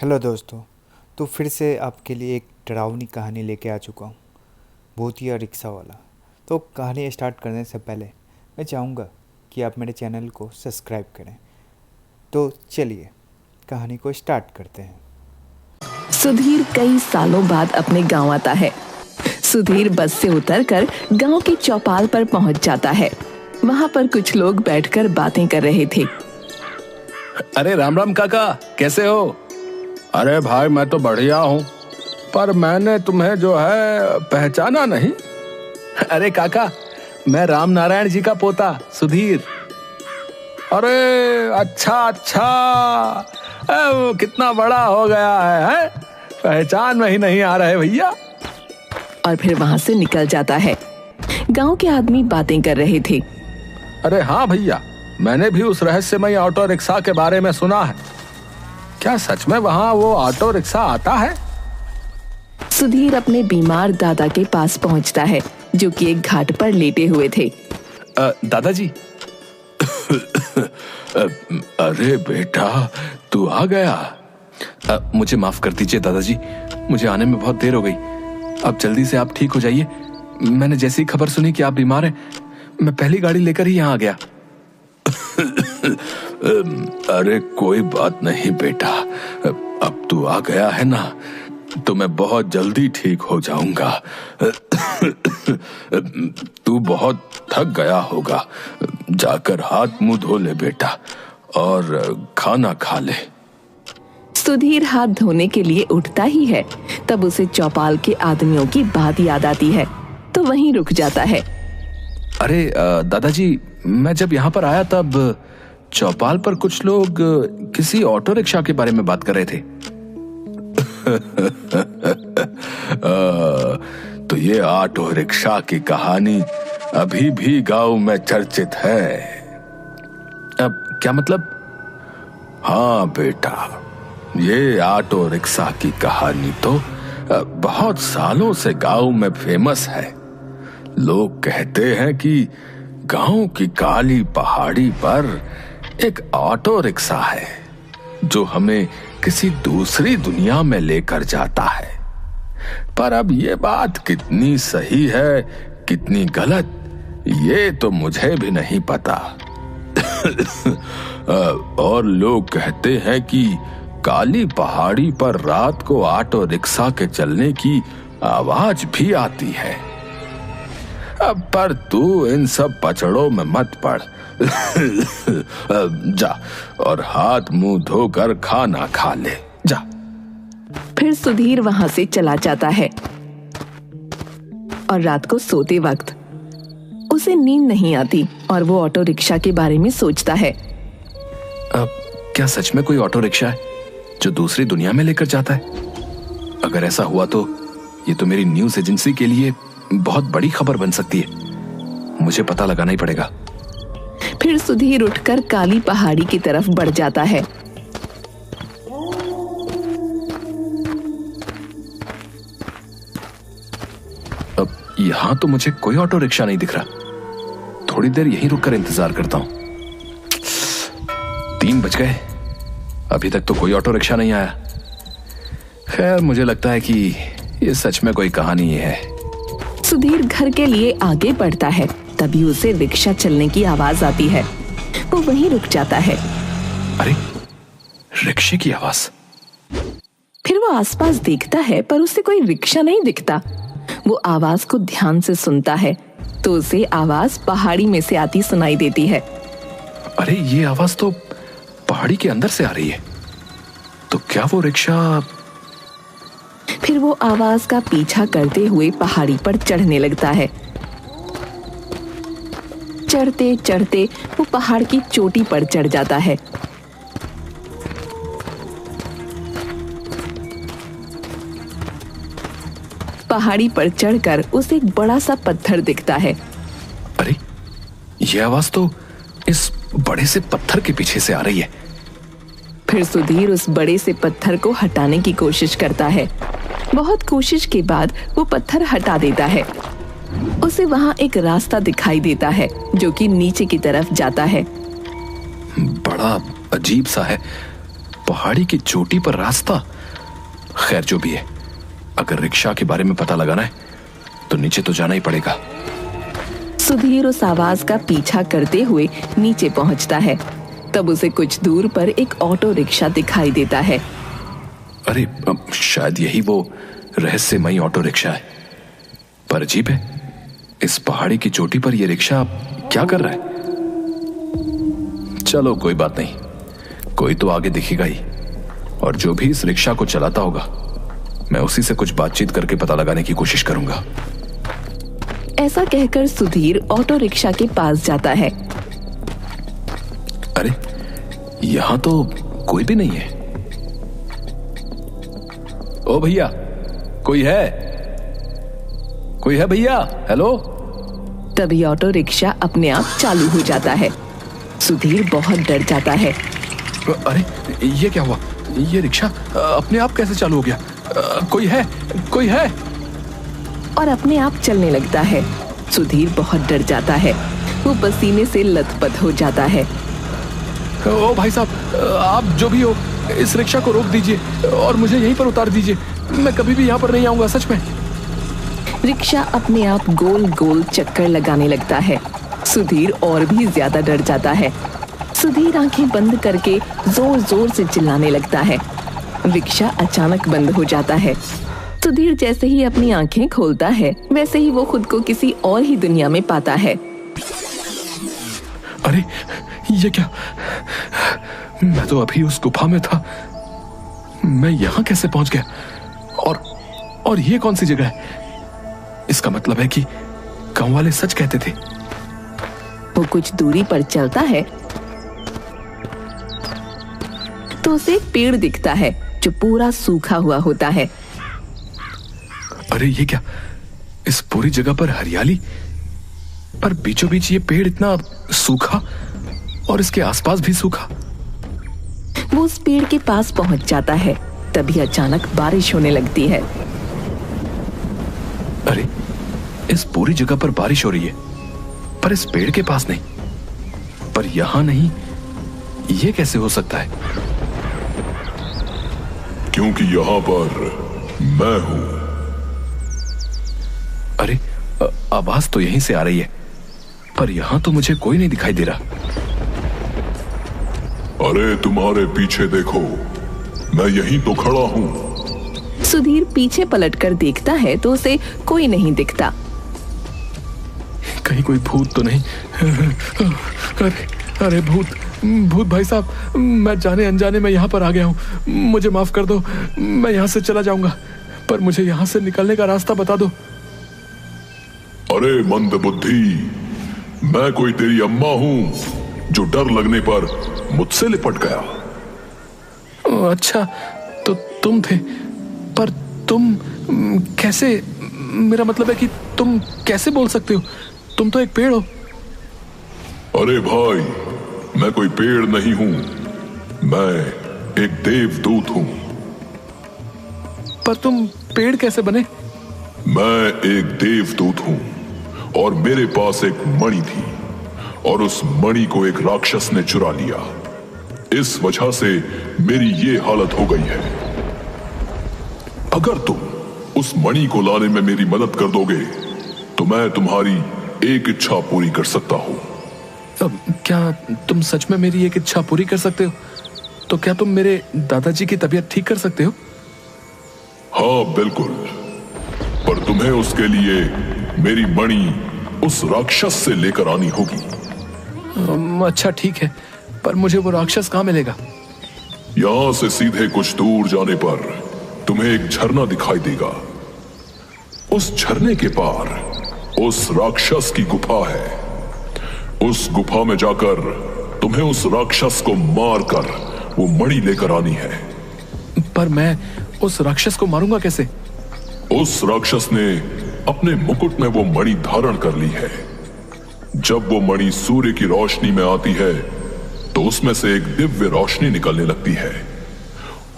Hello दोस्तों। तो फिर से आपके लिए एक डरावनी कहानी लेके आ चुका हूँ, भूतिया रिक्शा वाला। तो कहानी स्टार्ट करने से पहले मैं चाहूँगा कि आप मेरे चैनल को सब्सक्राइब करें। तो चलिए कहानी को स्टार्ट करते हैं। सुधीर कई सालों बाद अपने गांव आता है। सुधीर बस से उतरकर गांव की चौपाल पर पहुंच जाता है। वहां पर कुछ लोग बैठकर बातें कर रहे थे। अरे राम राम काका, कैसे हो? अरे भाई मैं तो बढ़िया हूँ, पर मैंने तुम्हें जो है पहचाना नहीं। अरे काका, मैं राम नारायण जी का पोता सुधीर। अरे अच्छा अच्छा, वो कितना बड़ा हो गया है? पहचान में ही नहीं आ रहे भैया। और फिर वहां से निकल जाता है। गांव के आदमी बातें कर रहे थे। अरे हाँ भैया, मैंने भी उस रहस्यमय ऑटो रिक्शा के बारे में सुना है। क्या सच में वहाँ वो ऑटो रिक्शा आता है? सुधीर अपने बीमार दादा के पास पहुंचता है, जो कि एक घाट पर लेटे हुए थे। दादाजी। अरे बेटा, तू आ गया। मुझे माफ कर दीजिए दादाजी, मुझे आने में बहुत देर हो गई। अब जल्दी से आप ठीक हो जाइए। मैंने जैसी खबर सुनी कि आप बीमार हैं, मैं पहली गाड़ी लेकर ही यहाँ आ गया। अरे कोई बात नहीं बेटा, अब तू आ गया है ना, तो मैं बहुत जल्दी ठीक हो जाऊंगा। तू बहुत थक गया होगा, जाकर हाथ मुंह धो ले बेटा और खाना खा ले। सुधीर हाथ धोने के लिए उठता ही है, तब उसे चौपाल के आदमियों की बात याद आती है, तो वहीं रुक जाता है। अरे दादाजी, मैं जब यहाँ पर आया तब चौपाल पर कुछ लोग किसी ऑटो रिक्शा के बारे में बात कर रहे थे। तो ये ऑटो रिक्शा की कहानी अभी भी गांव में चर्चित है। अब क्या मतलब? हाँ बेटा, ये ऑटो रिक्शा की कहानी तो बहुत सालों से गांव में फेमस है। लोग कहते हैं कि गांव की काली पहाड़ी पर एक ऑटो रिक्शा है जो हमें किसी दूसरी दुनिया में लेकर जाता है। पर अब ये बात कितनी सही है, कितनी गलत, ये तो मुझे भी नहीं पता। और लोग कहते हैं कि काली पहाड़ी पर रात को ऑटो रिक्शा के चलने की आवाज भी आती है। अब पर तू इन सब पचड़ों में मत पड़। जा और हाथ मुंह धोकर खाना खा ले, जा। फिर सुधीर वहां से चला जाता है और रात को सोते वक्त उसे नींद नहीं आती और वो ऑटो रिक्शा के बारे में सोचता है। अब क्या सच में कोई ऑटो रिक्शा है जो दूसरी दुनिया में लेकर जाता है? अगर ऐसा हुआ तो ये तो मेरी न्यूज एजेंसी के लिए बहुत बड़ी खबर बन सकती है। मुझे पता लगाना ही पड़ेगा। फिर सुधीर उठकर काली पहाड़ी की तरफ बढ़ जाता है। अब यहां तो मुझे कोई ऑटो रिक्शा नहीं दिख रहा। थोड़ी देर यहीं रुककर इंतजार करता हूं। 3 बज गए, अभी तक तो कोई ऑटो रिक्शा नहीं आया। खैर, मुझे लगता है कि ये सच में कोई कहानी ही है। सुधीर घर के लिए आगे बढ़ता है, तभी उसे रिक्शा चलने की आवाज आती है। वो वहीं रुक जाता है। अरे, रिक्शे की आवाज। फिर वो आसपास देखता है, पर उसे कोई रिक्शा नहीं दिखता। वो आवाज को ध्यान से सुनता है, तो उसे आवाज पहाड़ी में से आती सुनाई देती है। अरे, ये आवाज तो पहाड़ी के अंदर से आ रही है। तो क्या वो रिक्शा? फिर वो आवाज का पीछा करते हुए पहाड़ी पर चढ़ने लगता है। चढ़ते चढ़ते वो पहाड़ की चोटी पर चढ़ जाता है। पहाड़ी पर चढ़कर उसे एक बड़ा सा पत्थर दिखता है। अरे, ये आवाज तो इस बड़े से पत्थर के पीछे से आ रही है। फिर सुधीर उस बड़े से पत्थर को हटाने की कोशिश करता है। बहुत कोशिश के बाद वो पत्थर हटा देता है। उसे वहां एक रास्ता दिखाई देता है जो कि नीचे की तरफ जाता है। बड़ा अजीब सा है, पहाड़ी की चोटी पर रास्ता। खैर जो भी है, अगर रिक्शा के बारे में पता लगाना है तो नीचे तो जाना ही पड़ेगा। सुधीर उस आवाज का पीछा करते हुए नीचे पहुंचता है। तब उसे कुछ दूर पर एक ऑटो रिक्शा दिखाई देता है। अरे शायद यही वो रहस्यमयी ऑटो रिक्शा है। पर अजीब है, इस पहाड़ी की चोटी पर यह रिक्शा क्या कर रहा है? चलो कोई बात नहीं, कोई तो आगे दिखेगा ही, और जो भी इस रिक्शा को चलाता होगा मैं उसी से कुछ बातचीत करके पता लगाने की कोशिश करूंगा। ऐसा कहकर सुधीर ऑटो रिक्शा के पास जाता है। अरे यहां तो कोई भी नहीं है। ओ भैया, कोई है? कोई है भैया? हेलो। तभी ऑटो रिक्शा अपने आप चालू हो जाता है। सुधीर बहुत डर जाता है। अरे ये क्या हुआ? ये रिक्शा अपने आप कैसे चालू हो गया? कोई है? कोई है? और अपने आप चलने लगता है। सुधीर बहुत डर जाता है। वो पसीने से लथपथ हो जाता है। ओ भाई साहब, आप जो भी हो, इस रिक्शा को रोक दीजिए और मुझे यहीं पर उतार दीजिए। मैं कभी भी यहाँ पर नहीं आऊंगा, सच में। रिक्शा अपने आप गोल गोल चक्कर लगाने लगता है। सुधीर और भी ज्यादा डर जाता है। सुधीर आंखें बंद करके जोर जोर से चिल्लाने लगता है। रिक्शा अचानक बंद हो जाता है। सुधीर जैसे ही अपनी आंखें खोलता है, वैसे ही वो खुद को किसी और ही दुनिया में पाता है। अरे ये क्या? मैं तो अभी उस गुफा में था। मैं यहाँ कैसे पहुंच गया? और ये कौन सी जगह है? इसका मतलब है कि गांव वाले सच कहते थे। वो कुछ दूरी पर चलता है तो उसे एक पेड़ दिखता है जो पूरा सूखा हुआ होता है। अरे ये क्या? इस पूरी जगह पर हरियाली, पर बीचों बीच ये पेड़ इतना सूखा और इसके आसपास भी सूखा। वो उस पेड़ के पास पहुंच जाता है। तभी अचानक बारिश होने लगती है। अरे इस पूरी जगह पर बारिश हो रही है, पर इस पेड़ के पास नहीं। पर यहां नहीं, ये कैसे हो सकता है? क्योंकि यहां पर मैं हूं। अरे आवाज तो यहीं से आ रही है, पर यहां तो मुझे कोई नहीं दिखाई दे रहा। अरे तुम्हारे पीछे देखो, मैं यहीं तो खड़ा हूं। सुधीर पीछे पलटकर देखता है तो उसे कोई नहीं दिखता। कहीं कोई भूत तो नहीं? अरे भूत भाई साहब, मैं जाने अनजाने में यहाँ पर आ गया हूँ। मुझे माफ कर दो, मैं यहाँ से चला जाऊंगा, पर मुझे यहाँ से निकलने का रास्ता बता दो। अरे मंद बुद्धि, मैं कोई तेरी अम्मा हूँ जो डर लगने पर मुझसे लिपट गया। अच्छा, तो तुम थे, पर तुम कैसे? मेरा मतलब है कि तुम कैसे बोल सकते हो? तुम तो एक पेड़ हो। अरे भाई, मैं कोई पेड़ नहीं हूं, मैं एक देवदूत हूं। पर तुम पेड़ कैसे बने? मैं एक देवदूत हूं और मेरे पास एक मणि थी, और उस मणि को एक राक्षस ने चुरा लिया। इस वजह से मेरी ये हालत हो गई है। अगर तुम उस मणि को लाने में मेरी मदद कर दोगे तो मैं तुम्हारी एक इच्छा पूरी कर सकता हूं। क्या तुम सच में मेरी एक इच्छा पूरी कर सकते हो? तो क्या तुम मेरे दादाजी की तबीयत ठीक कर सकते हो? हाँ बिल्कुल, पर तुम्हें उसके लिए मेरी मणि उस राक्षस से लेकर आनी होगी। अच्छा ठीक है, पर मुझे वो राक्षस कहाँ मिलेगा? यहां से सीधे कुछ दूर जाने पर तुम्हें एक झरना दिखाई देगा। उस झरने के पार उस राक्षस की गुफा है। उस गुफा में जाकर तुम्हें उस राक्षस को मारकर वो मणि लेकर आनी है। पर मैं उस राक्षस को मारूंगा कैसे? उस राक्षस ने अपने मुकुट में वो मणि धारण कर ली है। जब वो मणि सूर्य की रोशनी में आती है तो उसमें से एक दिव्य रोशनी निकलने लगती है,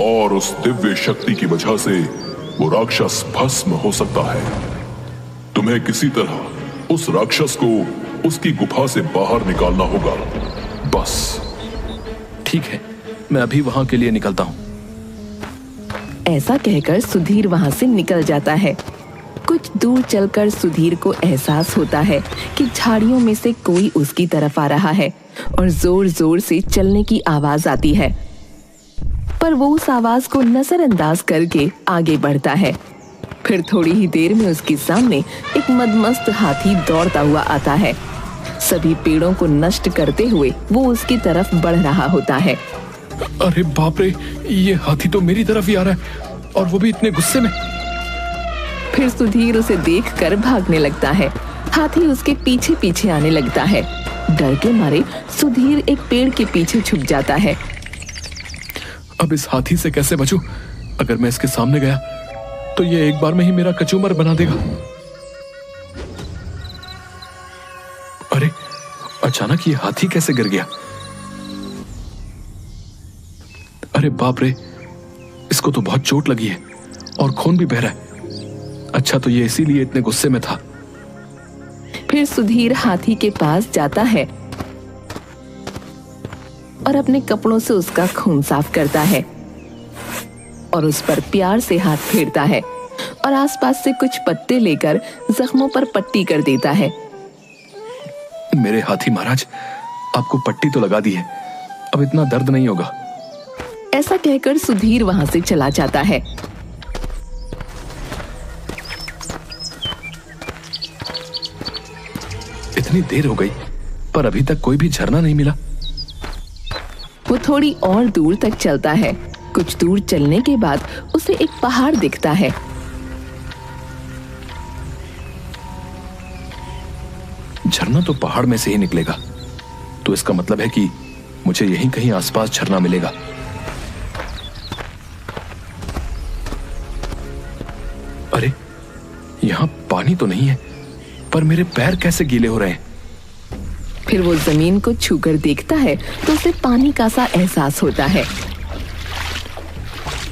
और उस दिव्य शक्ति की वजह से वो राक्षस भस्म हो सकता है। तुम्हें किसी तरह उस राक्षस को उसकी गुफा से बाहर निकालना होगा, बस। ठीक है, मैं अभी वहां के लिए निकलता हूं। ऐसा कहकर सुधीर वहां से निकल जाता है। कुछ दूर चलकर सुधीर को एहसास होता है कि झाड़ियों में से कोई उसकी तरफ आ रहा है और जोर जोर से चलने की आवाज आती है। पर वो उस आवाज को नजरअंदाज करके आगे बढ़ता है। फिर थोड़ी ही देर में उसके सामने एक मदमस्त हाथी दौड़ता हुआ आता है। सभी पेड़ों को नष्ट करते हुए वो उसकी तरफ बढ़ रहा होता है। अरे बाप रे, ये हाथी तो मेरी तरफ ही आ रहा है और वो भी इतने गुस्से में। फिर सुधीर उसे देखकर भागने लगता है। हाथी उसके पीछे पीछे आने लगता है। डर के मारे सुधीर एक पेड़ के पीछे छुप जाता है। अब इस हाथी से कैसे बचूं? अगर मैं इसके सामने गया तो ये एक बार में ही मेरा कचूमर बना देगा। अरे अचानक ये हाथी कैसे गिर गया? अरे बाप रे, इसको तो बहुत चोट लगी है और खून भी बह रहा है। अच्छा, तो ये इसीलिए इतने गुस्से में था। फिर सुधीर हाथी के पास जाता है और अपने कपड़ों से उसका खून साफ करता है और उस पर प्यार से हाथ फेरता है और आसपास से कुछ पत्ते लेकर जख्मों पर पट्टी कर देता है। मेरे हाथी महाराज, आपको पट्टी तो लगा दी है, अब इतना दर्द नहीं होगा। ऐसा कहकर सुधीर वहां से चला जाता है। इतनी देर हो गई पर अभी तक कोई भी झरना नहीं मिला। वो थोड़ी और दूर तक चलता है। कुछ दूर चलने के बाद उसे एक पहाड़ दिखता है। झरना तो पहाड़ में से ही निकलेगा, तो इसका मतलब है कि मुझे यहीं कहीं आसपास झरना मिलेगा। अरे यहां पानी तो नहीं है, पर मेरे पैर कैसे गीले हो रहे हैं? फिर वो जमीन को छूकर देखता है तो उसे पानी का सा एहसास होता है।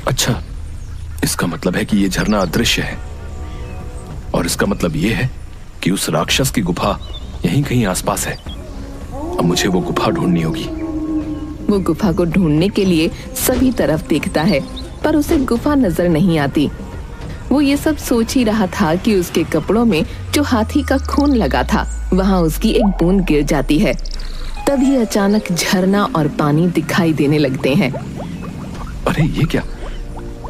अच्छा, इसका मतलब है कि ये झरना अदृश्य है और इसका मतलब ये है कि उस राक्षस की गुफा यहीं कहीं आसपास है। अब मुझे वो गुफा ढूंढनी होगी। वो गुफा को ढूंढने के लिए सभी तरफ देखता है, पर उसे गुफा नजर नहीं आती। वो ये सब सोच ही रहा था कि उसके कपड़ों में जो हाथी का खून लगा था वहां उसकी एक बूंद गिर जाती है। तभी अचानक झरना और पानी दिखाई देने लगते हैं। अरे ये क्या?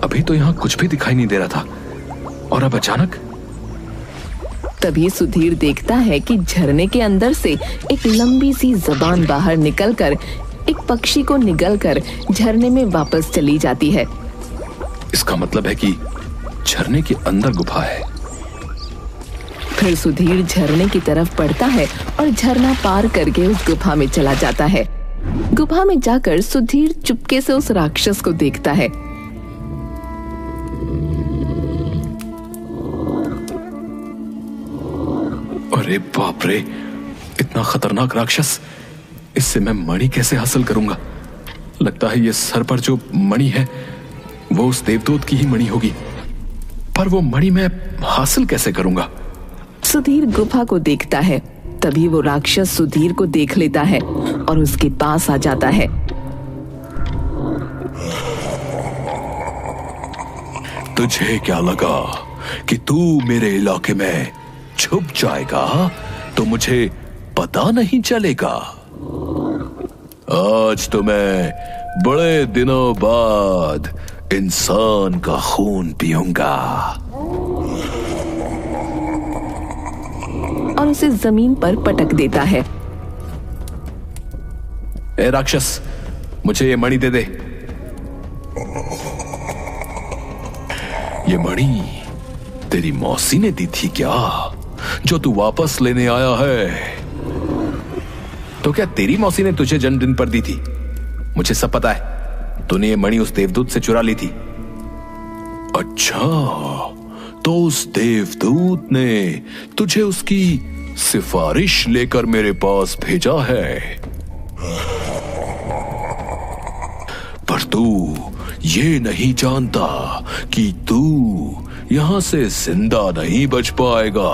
अभी तो यहाँ कुछ भी दिखाई नहीं दे रहा था और अब अचानक। तभी सुधीर देखता है कि झरने के अंदर से एक लंबी सी जबान बाहर निकलकर एक पक्षी को निगलकर झरने में वापस चली जाती है। इसका मतलब है कि झरने के अंदर गुफा है। फिर सुधीर झरने की तरफ बढ़ता है और झरना पार करके उस गुफा में चला जाता है। गुफा में जाकर सुधीर चुपके से उस राक्षस को देखता है। अरे बाप रे, इतना खतरनाक राक्षस! इससे मैं मणि कैसे हासिल करूंगा? लगता है ये सर पर जो मणि है वो उस देवदूत की ही मणि होगी, पर वो मणि मैं हासिल कैसे करूंगा? सुधीर गुफा को देखता है। तभी वो राक्षस सुधीर को देख लेता है और उसके पास आ जाता है। तुझे क्या लगा कि तू मेरे इलाके में छुप जाएगा तो मुझे पता नहीं चलेगा? आज तो मैं बड़े दिनों बाद इंसान का खून पीऊंगा। और उसे जमीन पर पटक देता है। ए राक्षस, मुझे ये मणि दे दे। ये मणि तेरी मौसी ने दी थी क्या, जो तू वापस लेने आया है? तो क्या तेरी मौसी ने तुझे जन्मदिन पर दी थी? मुझे सब पता है, तूने ये मणि उस देवदूत से चुरा ली थी। अच्छा, तो उस देवदूत ने तुझे उसकी सिफारिश लेकर मेरे पास भेजा है, पर तू ये नहीं जानता कि तू यहां से जिंदा नहीं बच पाएगा।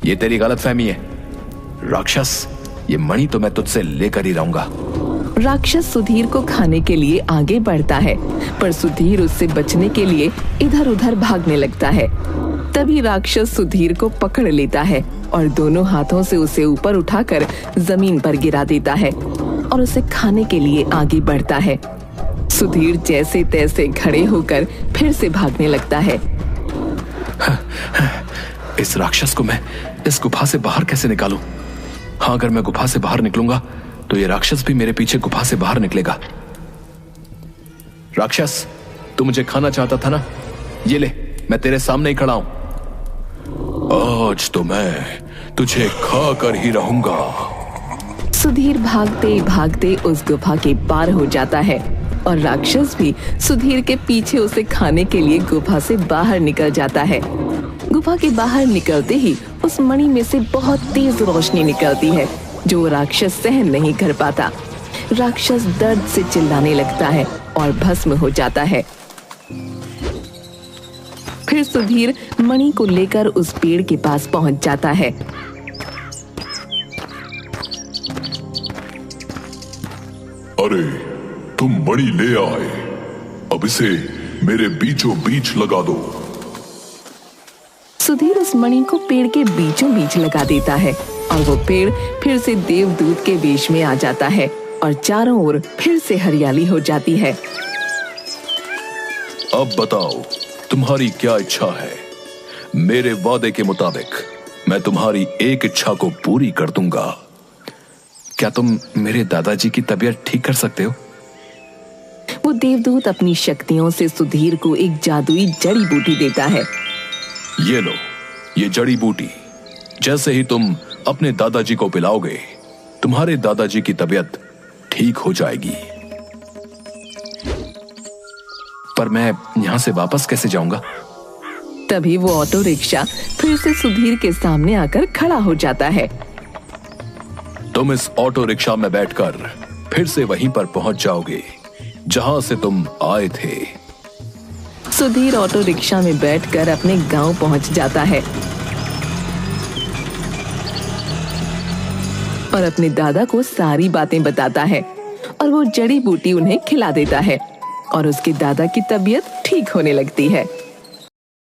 ये तेरी गलतफहमी है राक्षस। ये मणि तो मैं तुझसे लेकर ही रहूंगा। राक्षस सुधीर को खाने के लिए आगे बढ़ता है, पर सुधीर उससे बचने के लिए इधर उधर भागने लगता है। तभी राक्षस सुधीर को पकड़ लेता है और दोनों हाथों से उसे ऊपर उठाकर जमीन पर गिरा देता है और उसे खाने के लिए आगे बढ़ता है। सुधीर जैसे तैसे खड़े होकर फिर से भागने लगता है। इस राक्षस को मैं इस गुफा से बाहर कैसे निकालूं? हाँ, अगर मैं गुफा से बाहर निकलूंगा तो ये राक्षस भी मेरे पीछे गुफा से बाहर निकलेगा। राक्षस, तू मुझे खाना चाहता था ना? ये ले, मैं तेरे सामने ही खड़ा हूं। आज तो मैं तुझे खा कर ही रहूंगा। सुधीर भागते भागते उस गुफा के पार हो जाता है और राक्षस भी सुधीर के पीछे उसे खाने के लिए गुफा से बाहर निकल जाता है। गुफा के बाहर निकलते ही उस मणि में से बहुत तेज रोशनी निकलती है जो राक्षस सहन नहीं कर पाता। राक्षस दर्द से चिल्लाने लगता है और भस्म हो जाता है। फिर सुधीर मणि को लेकर उस पेड़ के पास पहुंच जाता है। अरे, तुम मणि ले आए, अब इसे मेरे बीचों बीच लगा दो। सुधीर उस मणि को पेड़ के बीचों बीच लगा देता है और वो पेड़ फिर से देवदूत के वेश में आ जाता है और चारों ओर फिर से हरियाली हो जाती है। अब बताओ, तुम्हारी क्या इच्छा है? मेरे वादे के मुताबिक मैं तुम्हारी एक इच्छा को पूरी कर दूंगा। क्या तुम मेरे दादाजी की तबीयत ठीक कर सकते हो? वो देवदूत अपनी शक्तियों से सुधीर को एक जादुई जड़ी बूटी देता है। ये लो, ये जड़ी बूटी जैसे ही तुम अपने दादाजी को पिलाओगे, तुम्हारे दादाजी की तबीयत ठीक हो जाएगी। पर मैं यहां से वापस कैसे जाऊंगा? तभी वो ऑटो रिक्शा फिर से सुधीर के सामने आकर खड़ा हो जाता है। तुम इस ऑटो रिक्शा में बैठकर फिर से वहीं पर पहुंच जाओगे जहां से तुम आए थे। सुधीर ऑटो रिक्शा में बैठकर अपने गांव पहुंच जाता है और अपने दादा को सारी बातें बताता है और वो जड़ी बूटी उन्हें खिला देता है और उसके दादा की तबीयत ठीक होने लगती है।